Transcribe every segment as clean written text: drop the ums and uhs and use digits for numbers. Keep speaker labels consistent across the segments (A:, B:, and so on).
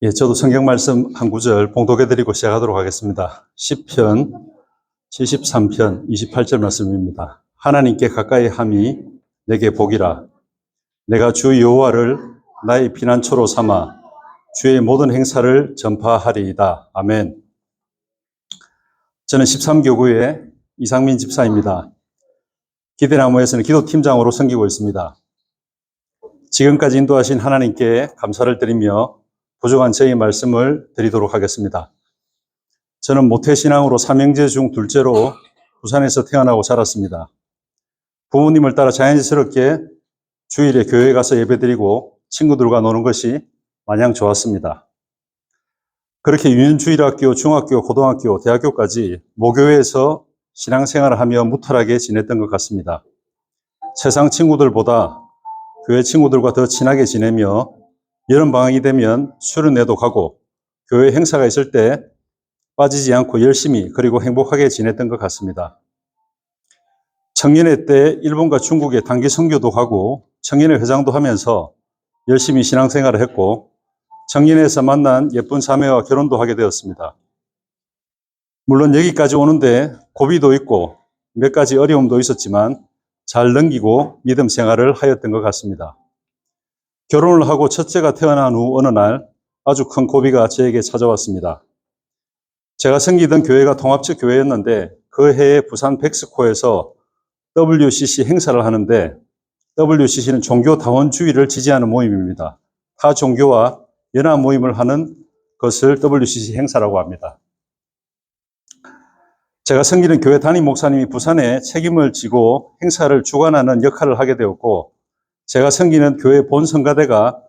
A: 저도 성경 말씀 한 구절 봉독해 드리고 시작하도록 하겠습니다. 시편 73편 28절 말씀입니다. 하나님께 가까이 함이 내게 복이라. 내가 주 여호와를 나의 피난처로 삼아 주의 모든 행사를 전파하리이다. 아멘. 저는 13교구의 이상민 집사입니다. 기대나무에서는 기도팀장으로 섬기고 있습니다. 지금까지 인도하신 하나님께 감사를 드리며 부족한 저희 말씀을 드리도록 하겠습니다. 저는 모태신앙으로 삼형제 중 둘째로 부산에서 태어나고 자랐습니다. 부모님을 따라 자연스럽게 주일에 교회에 가서 예배드리고 친구들과 노는 것이 마냥 좋았습니다. 그렇게 유년주일학교, 중학교, 고등학교, 대학교까지 모교회에서 신앙생활을 하며 무탈하게 지냈던 것 같습니다. 세상 친구들보다 교회 친구들과 더 친하게 지내며 여름방학이 되면 수련회도 가고 교회 행사가 있을 때 빠지지 않고 열심히 그리고 행복하게 지냈던 것 같습니다. 청년회 때 일본과 중국에 단기 선교도 가고 청년회 회장도 하면서 열심히 신앙생활을 했고 청년회에서 만난 예쁜 자매와 결혼도 하게 되었습니다. 물론 여기까지 오는데 고비도 있고 몇 가지 어려움도 있었지만 잘 넘기고 믿음 생활을 하였던 것 같습니다. 결혼을 하고 첫째가 태어난 후 어느 날 아주 큰 고비가 저에게 찾아왔습니다. 제가 섬기던 교회가 통합적 교회였는데 그 해에 부산 백스코에서 WCC 행사를 하는데 WCC는 종교다원주의를 지지하는 모임입니다. 타 종교와 연합 모임을 하는 것을 WCC 행사라고 합니다. 제가 섬기는 교회 담임 목사님이 부산에 책임을 지고 행사를 주관하는 역할을 하게 되었고 제가 섬기는 교회 본성가대가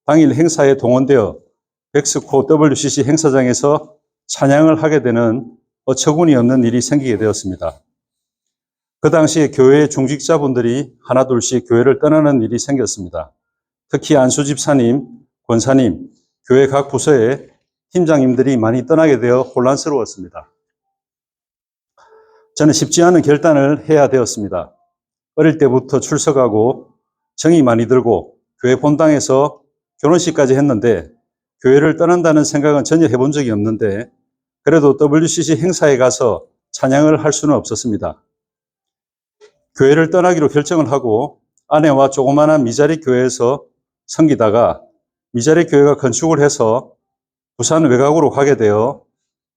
A: 당일 행사에 동원되어 백스코 WCC 행사장에서 찬양을 하게 되는 어처구니 없는 일이 생기게 되었습니다. 그 당시에 교회의 중직자분들이 하나둘씩 교회를 떠나는 일이 생겼습니다. 특히 안수 집사님, 권사님, 교회 각 부서의 팀장님들이 많이 떠나게 되어 혼란스러웠습니다. 저는 쉽지 않은 결단을 해야 되었습니다. 어릴 때부터 출석하고 정이 많이 들고 교회 본당에서 결혼식까지 했는데 교회를 떠난다는 생각은 전혀 해본 적이 없는데 그래도 WCC 행사에 가서 찬양을 할 수는 없었습니다. 교회를 떠나기로 결정을 하고 아내와 조그마한 미자리 교회에서 섬기다가 미자리 교회가 건축을 해서 부산 외곽으로 가게 되어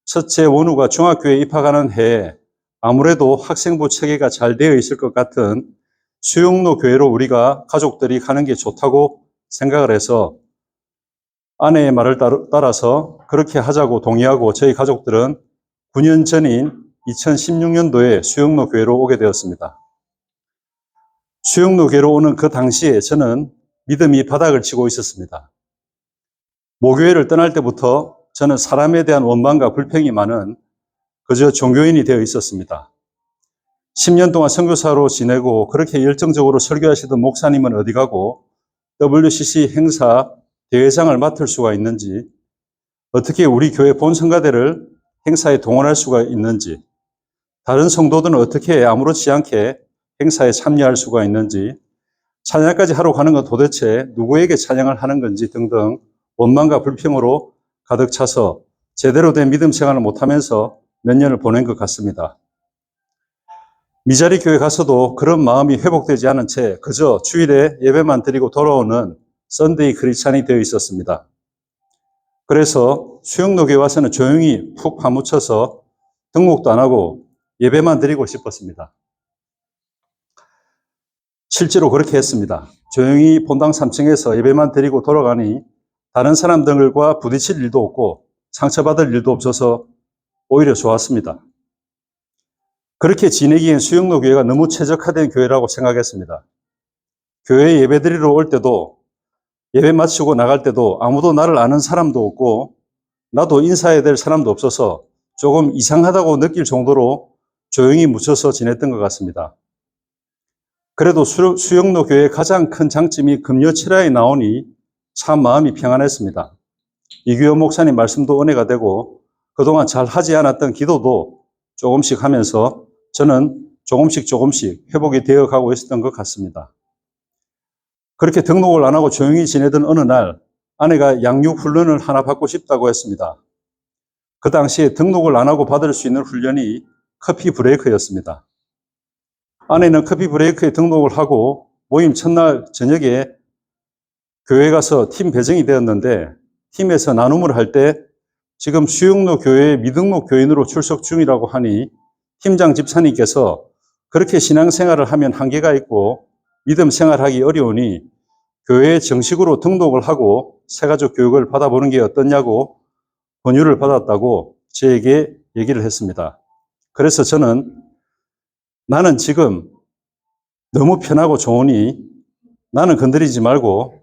A: 첫째 원우가 중학교에 입학하는 해에 아무래도 학생부 체계가 잘 되어 있을 것 같은 수영로 교회로 우리가 가족들이 가는 게 좋다고 생각을 해서 아내의 말을 따라서 그렇게 하자고 동의하고 저희 가족들은 9년 전인 2016년도에 수영로 교회로 오게 되었습니다. 수영로 교회로 오는 그 당시에 저는 믿음이 바닥을 치고 있었습니다. 모교회를 떠날 때부터 저는 사람에 대한 원망과 불평이 많은 그저 종교인이 되어 있었습니다. 10년 동안 선교사로 지내고 그렇게 열정적으로 설교하시던 목사님은 어디 가고 WCC 행사 대회장을 맡을 수가 있는지 어떻게 우리 교회 본성가대를 행사에 동원할 수가 있는지 다른 성도들은 어떻게 아무렇지 않게 행사에 참여할 수가 있는지 찬양까지 하러 가는 건 도대체 누구에게 찬양을 하는 건지 등등 원망과 불평으로 가득 차서 제대로 된 믿음 생활을 못하면서 몇 년을 보낸 것 같습니다. 미자리 교회 가서도 그런 마음이 회복되지 않은 채 그저 주일에 예배만 드리고 돌아오는 썬데이 크리스찬이 되어 있었습니다. 그래서 수영로 교회 와서는 조용히 푹 파묻혀서 등록도 안 하고 예배만 드리고 싶었습니다. 실제로 그렇게 했습니다. 조용히 본당 3층에서 예배만 드리고 돌아가니 다른 사람들과 부딪힐 일도 없고 상처받을 일도 없어서 오히려 좋았습니다. 그렇게 지내기엔 수영로 교회가 너무 최적화된 교회라고 생각했습니다. 교회에 예배 드리러 올 때도 예배 마치고 나갈 때도 아무도 나를 아는 사람도 없고 나도 인사해야 될 사람도 없어서 조금 이상하다고 느낄 정도로 조용히 묻혀서 지냈던 것 같습니다. 그래도 수영로 교회의 가장 큰 장점이 금요 철야에 나오니 참 마음이 평안했습니다. 이규현 목사님 말씀도 은혜가 되고 그동안 잘 하지 않았던 기도도 조금씩 하면서 저는 조금씩 회복이 되어 가고 있었던 것 같습니다. 그렇게 등록을 안 하고 조용히 지내던 어느 날 아내가 양육 훈련을 하나 받고 싶다고 했습니다. 그 당시에 등록을 안 하고 받을 수 있는 훈련이 커피 브레이크였습니다. 아내는 커피 브레이크에 등록을 하고 모임 첫날 저녁에 교회 가서 팀 배정이 되었는데 팀에서 나눔을 할 때 지금 수영로 교회에 미등록 교인으로 출석 중이라고 하니 팀장 집사님께서 그렇게 신앙생활을 하면 한계가 있고 믿음 생활하기 어려우니 교회에 정식으로 등록을 하고 새가족 교육을 받아보는 게 어떠냐고 권유를 받았다고 저에게 얘기를 했습니다. 그래서 저는 나는 지금 너무 편하고 좋으니 나는 건드리지 말고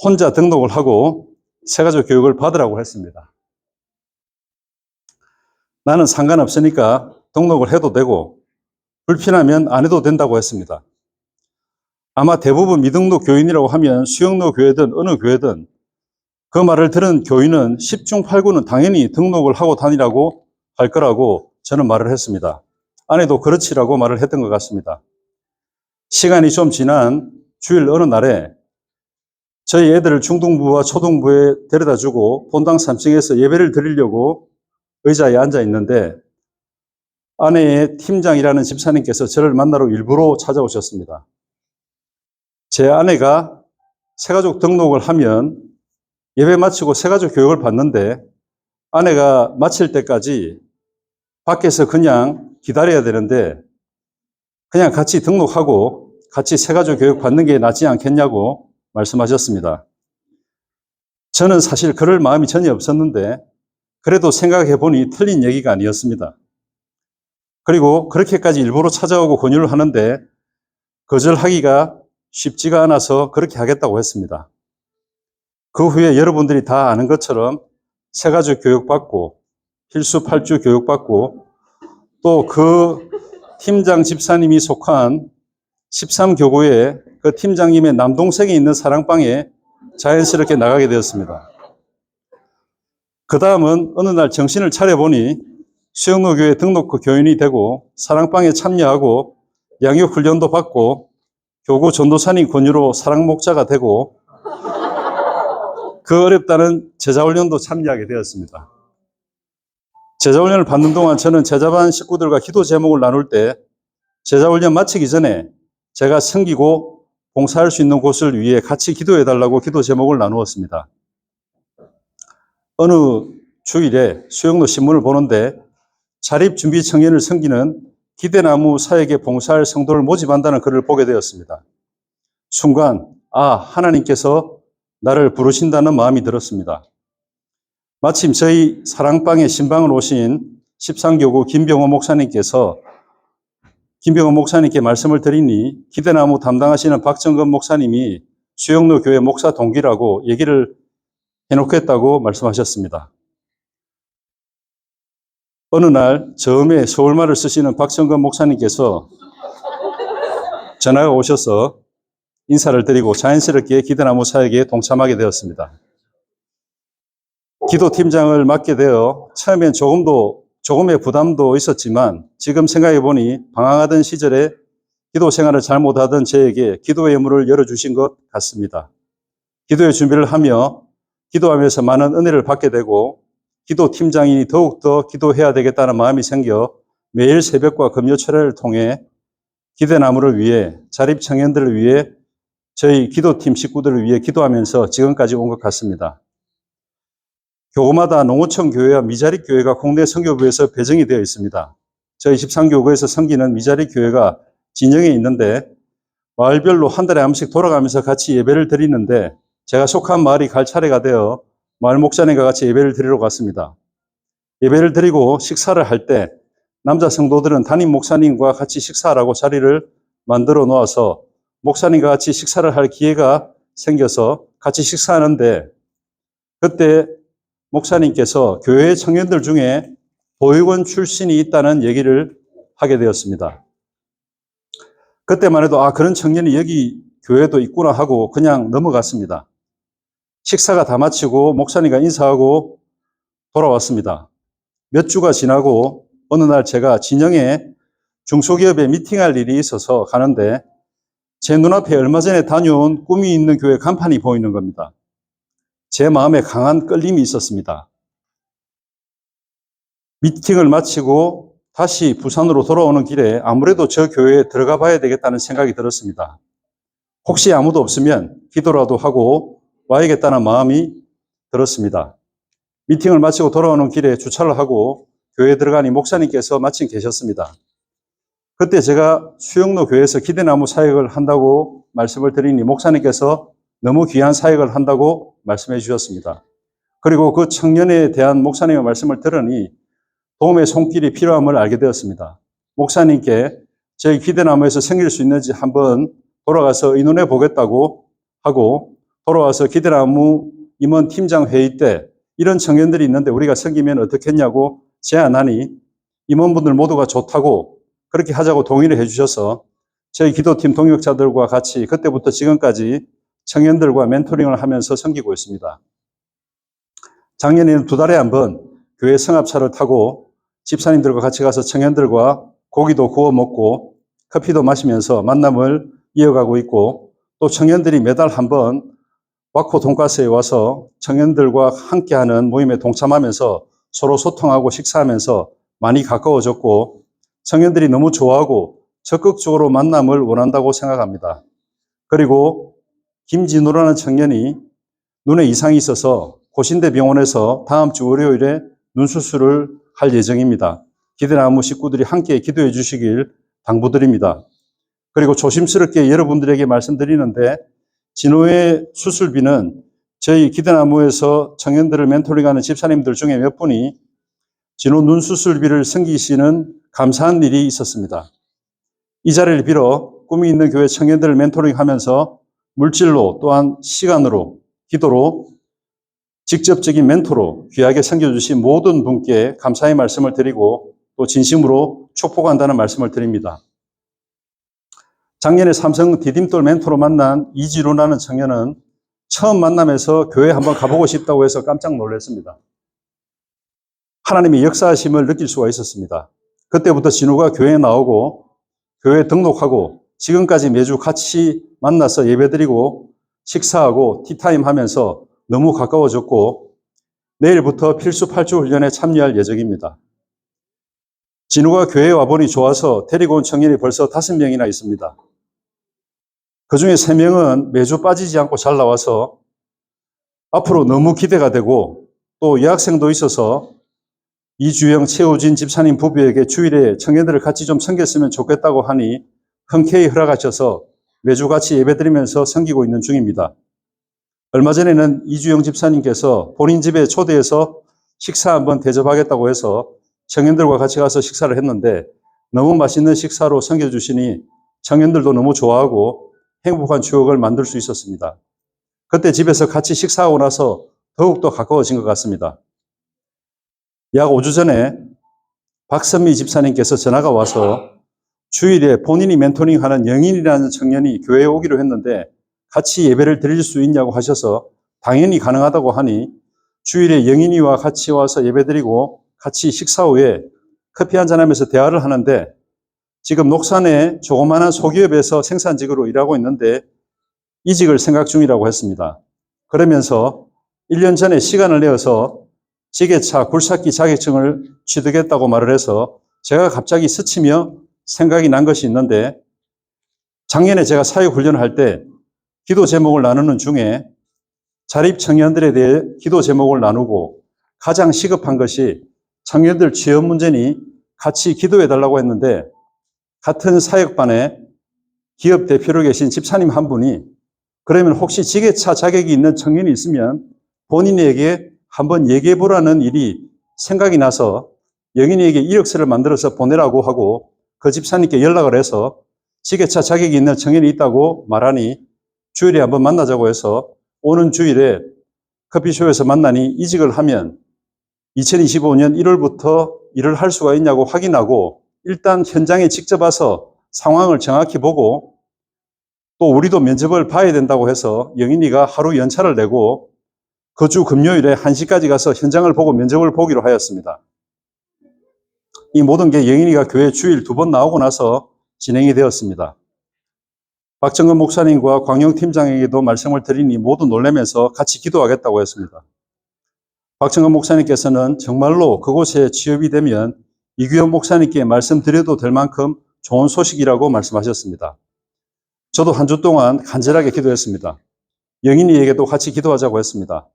A: 혼자 등록을 하고 새가족 교육을 받으라고 했습니다. 나는 상관없으니까 등록을 해도 되고 불편하면 안 해도 된다고 했습니다. 아마 대부분 미등록 교인이라고 하면 수영로 교회든 어느 교회든 그 말을 들은 교인은 10중 8구는 당연히 등록을 하고 다니라고 할 거라고 저는 말을 했습니다. 아내도 그렇지라고 말을 했던 것 같습니다. 시간이 좀 지난 주일 어느 날에 저희 애들을 중등부와 초등부에 데려다 주고 본당 3층에서 예배를 드리려고 의자에 앉아 있는데 아내의 팀장이라는 집사님께서 저를 만나러 일부러 찾아오셨습니다. 제 아내가 새가족 등록을 하면 예배 마치고 새가족 교육을 받는데 아내가 마칠 때까지 밖에서 그냥 기다려야 되는데 그냥 같이 등록하고 같이 새가족 교육 받는 게 낫지 않겠냐고 말씀하셨습니다. 저는 사실 그럴 마음이 전혀 없었는데 그래도 생각해 보니 틀린 얘기가 아니었습니다. 그리고 그렇게까지 일부러 찾아오고 권유를 하는데 거절하기가 쉽지가 않아서 그렇게 하겠다고 했습니다. 그 후에 여러분들이 다 아는 것처럼 새가족 교육받고 필수 8주 교육받고 또 그 팀장 집사님이 속한 13교구에 그 팀장님의 남동생이 있는 사랑방에 자연스럽게 나가게 되었습니다. 그 다음은 어느 날 정신을 차려보니 수영로교회 등록 교인이 되고 사랑방에 참여하고 양육훈련도 받고 교구 전도사님 권유로 사랑목자가 되고 그 어렵다는 제자훈련도 참여하게 되었습니다. 제자훈련을 받는 동안 저는 제자반 식구들과 기도 제목을 나눌 때 제자훈련 마치기 전에 제가 섬기고 봉사할 수 있는 곳을 위해 같이 기도해달라고 기도 제목을 나누었습니다. 어느 주일에 수영로 신문을 보는데 자립준비 청년을 섬기는 기대나무 사역에 봉사할 성도를 모집한다는 글을 보게 되었습니다. 순간 하나님께서 나를 부르신다는 마음이 들었습니다. 마침 저희 사랑방에 신방을 오신 13교구 김병호 목사님께 말씀을 드리니 기대나무 담당하시는 박정근 목사님이 수영로 교회 목사 동기라고 얘기를 해놓겠다고 말씀하셨습니다. 어느 날 처음에 서울말을 쓰시는 박정근 목사님께서 전화가 오셔서 인사를 드리고 자연스럽게 기대나무 사역에 동참하게 되었습니다. 기도팀장을 맡게 되어 처음엔 조금의 부담도 있었지만 지금 생각해보니 방황하던 시절에 기도 생활을 잘못하던 저에게 기도의 문을 열어주신 것 같습니다. 기도의 준비를 하며 기도하면서 많은 은혜를 받게 되고 기도팀장이 더욱더 기도해야 되겠다는 마음이 생겨 매일 새벽과 금요철회를 통해 기대나무를 위해 자립청년들을 위해 저희 기도팀 식구들을 위해 기도하면서 지금까지 온 것 같습니다. 교구마다 농어촌 교회와 미자립 교회가 국내 선교부에서 배정이 되어 있습니다. 저희 13교구에서 섬기는 미자립 교회가 진영에 있는데 마을별로 한 달에 한 번씩 돌아가면서 같이 예배를 드리는데 제가 속한 마을이 갈 차례가 되어 마을 목사님과 같이 예배를 드리러 갔습니다. 예배를 드리고 식사를 할 때 남자 성도들은 담임 목사님과 같이 식사하라고 자리를 만들어 놓아서 목사님과 같이 식사를 할 기회가 생겨서 같이 식사하는데 그때 목사님께서 교회 청년들 중에 보육원 출신이 있다는 얘기를 하게 되었습니다. 그때만 해도 그런 청년이 여기 교회도 있구나 하고 그냥 넘어갔습니다. 식사가 다 마치고 목사님과 인사하고 돌아왔습니다. 몇 주가 지나고 어느 날 제가 진영에 중소기업에 미팅할 일이 있어서 가는데 제 눈앞에 얼마 전에 다녀온 꿈이 있는 교회 간판이 보이는 겁니다. 제 마음에 강한 끌림이 있었습니다. 미팅을 마치고 다시 부산으로 돌아오는 길에 아무래도 저 교회에 들어가 봐야 되겠다는 생각이 들었습니다. 혹시 아무도 없으면 기도라도 하고 와야겠다는 마음이 들었습니다. 미팅을 마치고 돌아오는 길에 주차를 하고 교회에 들어가니 목사님께서 마침 계셨습니다. 그때 제가 수영로 교회에서 기대나무 사역을 한다고 말씀을 드리니 목사님께서 너무 귀한 사역을 한다고 말씀해 주셨습니다. 그리고 그 청년에 대한 목사님의 말씀을 들으니 도움의 손길이 필요함을 알게 되었습니다. 목사님께 저희 기대나무에서 생길 수 있는지 한번 돌아가서 의논해 보겠다고 하고 돌아와서 기대나무 임원 팀장 회의 때 이런 청년들이 있는데 우리가 섬기면 어떻겠냐고 제안하니 임원분들 모두가 좋다고 그렇게 하자고 동의를 해주셔서 저희 기도팀 동역자들과 같이 그때부터 지금까지 청년들과 멘토링을 하면서 섬기고 있습니다. 작년에는 2달에 한 번 교회 성합차를 타고 집사님들과 같이 가서 청년들과 고기도 구워 먹고 커피도 마시면서 만남을 이어가고 있고 또 청년들이 매달 한 번 와코 돈가스에 와서 청년들과 함께하는 모임에 동참하면서 서로 소통하고 식사하면서 많이 가까워졌고 청년들이 너무 좋아하고 적극적으로 만남을 원한다고 생각합니다. 그리고 김진우라는 청년이 눈에 이상이 있어서 고신대 병원에서 다음 주 월요일에 눈 수술을 할 예정입니다. 기대나무 식구들이 함께 기도해 주시길 당부드립니다. 그리고 조심스럽게 여러분들에게 말씀드리는데 진호의 수술비는 저희 기대나무에서 청년들을 멘토링하는 집사님들 중에 몇 분이 진호 눈 수술비를 섬기시는 감사한 일이 있었습니다. 이 자리를 빌어 꿈이 있는 교회 청년들을 멘토링하면서 물질로 또한 시간으로 기도로 직접적인 멘토로 귀하게 섬겨주신 모든 분께 감사의 말씀을 드리고 또 진심으로 축복한다는 말씀을 드립니다. 작년에 삼성 디딤돌 멘토로 만난 이지로라는 청년은 처음 만남에서 교회 한번 가보고 싶다고 해서 깜짝 놀랐습니다. 하나님의 역사하심을 느낄 수가 있었습니다. 그때부터 진우가 교회에 나오고 교회에 등록하고 지금까지 매주 같이 만나서 예배드리고 식사하고 티타임 하면서 너무 가까워졌고 내일부터 필수 8주 훈련에 참여할 예정입니다. 진우가 교회에 와보니 좋아서 데리고 온 청년이 벌써 5명이나 있습니다. 그중에 3명은 매주 빠지지 않고 잘 나와서 앞으로 너무 기대가 되고 또 여학생도 있어서 이주영, 최우진 집사님 부부에게 주일에 청년들을 같이 좀 섬겼으면 좋겠다고 하니 흔쾌히 허락하셔서 매주 같이 예배드리면서 섬기고 있는 중입니다. 얼마 전에는 이주영 집사님께서 본인 집에 초대해서 식사 한번 대접하겠다고 해서 청년들과 같이 가서 식사를 했는데 너무 맛있는 식사로 섬겨주시니 청년들도 너무 좋아하고 행복한 추억을 만들 수 있었습니다. 그때 집에서 같이 식사하고 나서 더욱더 가까워진 것 같습니다. 약 5주 전에 박선미 집사님께서 전화가 와서 주일에 본인이 멘토링하는 영인이라는 청년이 교회에 오기로 했는데 같이 예배를 드릴 수 있냐고 하셔서 당연히 가능하다고 하니 주일에 영인이와 같이 와서 예배드리고 같이 식사 후에 커피 한잔하면서 대화를 하는데 지금 녹산의 조그마한 소기업에서 생산직으로 일하고 있는데 이직을 생각 중이라고 했습니다. 그러면서 1년 전에 시간을 내어서 지게차 굴삭기 자격증을 취득했다고 말을 해서 제가 갑자기 스치며 생각이 난 것이 있는데 작년에 제가 사역훈련을 할 때 기도 제목을 나누는 중에 자립 청년들에 대해 기도 제목을 나누고 가장 시급한 것이 청년들 취업 문제니 같이 기도해 달라고 했는데 같은 사역반에 기업 대표로 계신 집사님 한 분이 그러면 혹시 지게차 자격이 있는 청년이 있으면 본인에게 한번 얘기해 보라는 일이 생각이 나서 영인이에게 이력서를 만들어서 보내라고 하고 그 집사님께 연락을 해서 지게차 자격이 있는 청년이 있다고 말하니 주일에 한번 만나자고 해서 오는 주일에 커피숍에서 만나니 이직을 하면 2025년 1월부터 일을 할 수가 있냐고 확인하고 일단 현장에 직접 와서 상황을 정확히 보고 또 우리도 면접을 봐야 된다고 해서 영인이가 하루 연차를 내고 그 주 금요일에 1시까지 가서 현장을 보고 면접을 보기로 하였습니다. 이 모든 게 영인이가 교회 주일 2번 나오고 나서 진행이 되었습니다. 박정근 목사님과 광영 팀장에게도 말씀을 드리니 모두 놀라면서 같이 기도하겠다고 했습니다. 박정근 목사님께서는 정말로 그곳에 취업이 되면 이규현 목사님께 말씀드려도 될 만큼 좋은 소식이라고 말씀하셨습니다. 저도 한 주 동안 간절하게 기도했습니다. 영인이에게도 같이 기도하자고 했습니다.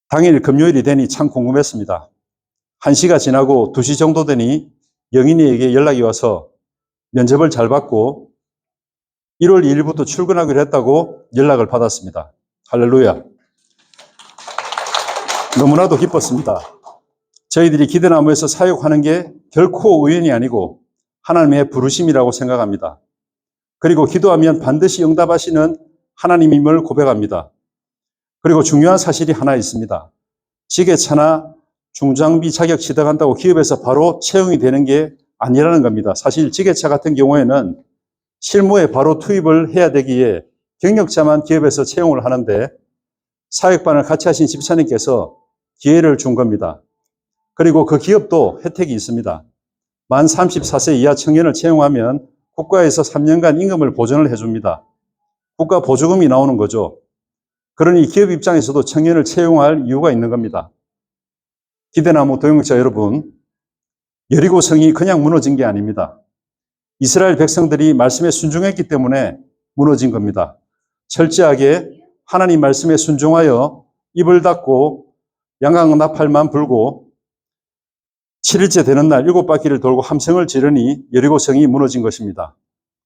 A: 당일 금요일이 되니 참 궁금했습니다. 1시가 지나고 2시 정도 되니 영인이에게 연락이 와서 면접을 잘 받고 1월 2일부터 출근하기로 했다고 연락을 받았습니다. 할렐루야. 너무나도 기뻤습니다. 저희들이 기대나무에서 사역하는 게 결코 우연이 아니고 하나님의 부르심이라고 생각합니다. 그리고 기도하면 반드시 응답하시는 하나님임을 고백합니다. 그리고 중요한 사실이 하나 있습니다. 지게차나 중장비 자격 취득한다고 기업에서 바로 채용이 되는 게 아니라는 겁니다. 사실 지게차 같은 경우에는 실무에 바로 투입을 해야 되기에 경력자만 기업에서 채용을 하는데 사역반을 같이 하신 집사님께서 기회를 준 겁니다. 그리고 그 기업도 혜택이 있습니다. 만 34세 이하 청년을 채용하면 국가에서 3년간 임금을 보전을 해줍니다. 국가 보조금이 나오는 거죠. 그러니 기업 입장에서도 청년을 채용할 이유가 있는 겁니다. 기대나무 도용자 여러분, 여리고 성이 그냥 무너진 게 아닙니다. 이스라엘 백성들이 말씀에 순종했기 때문에 무너진 겁니다. 철저하게 하나님 말씀에 순종하여 입을 닫고 양강 나팔만 불고 7일째 되는 날 7바퀴를 돌고 함성을 지르니 여리고 성이 무너진 것입니다.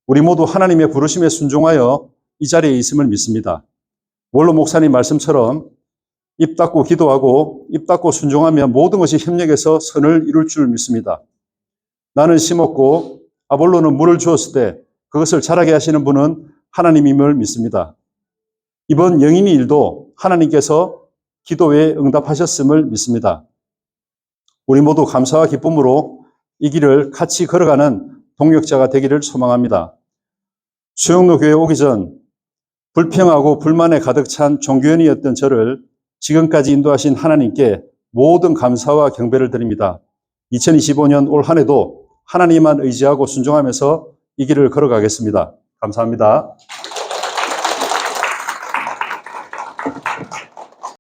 A: 우리 모두 하나님의 부르심에 순종하여 이 자리에 있음을 믿습니다. 원로 목사님 말씀처럼 입 닫고 기도하고 입 닫고 순종하면 모든 것이 협력해서 선을 이룰 줄 믿습니다. 나는 심었고 아볼로는 물을 주었을 때 그것을 자라게 하시는 분은 하나님임을 믿습니다. 이번 영인이 일도 하나님께서 기도에 응답하셨음을 믿습니다. 우리 모두 감사와 기쁨으로 이 길을 같이 걸어가는 동력자가 되기를 소망합니다. 수영로 교회 오기 전 불평하고 불만에 가득 찬 종교인이었던 저를 지금까지 인도하신 하나님께 모든 감사와 경배를 드립니다. 2025년 올 한 해도 하나님만 의지하고 순종하면서 이 길을 걸어가겠습니다. 감사합니다.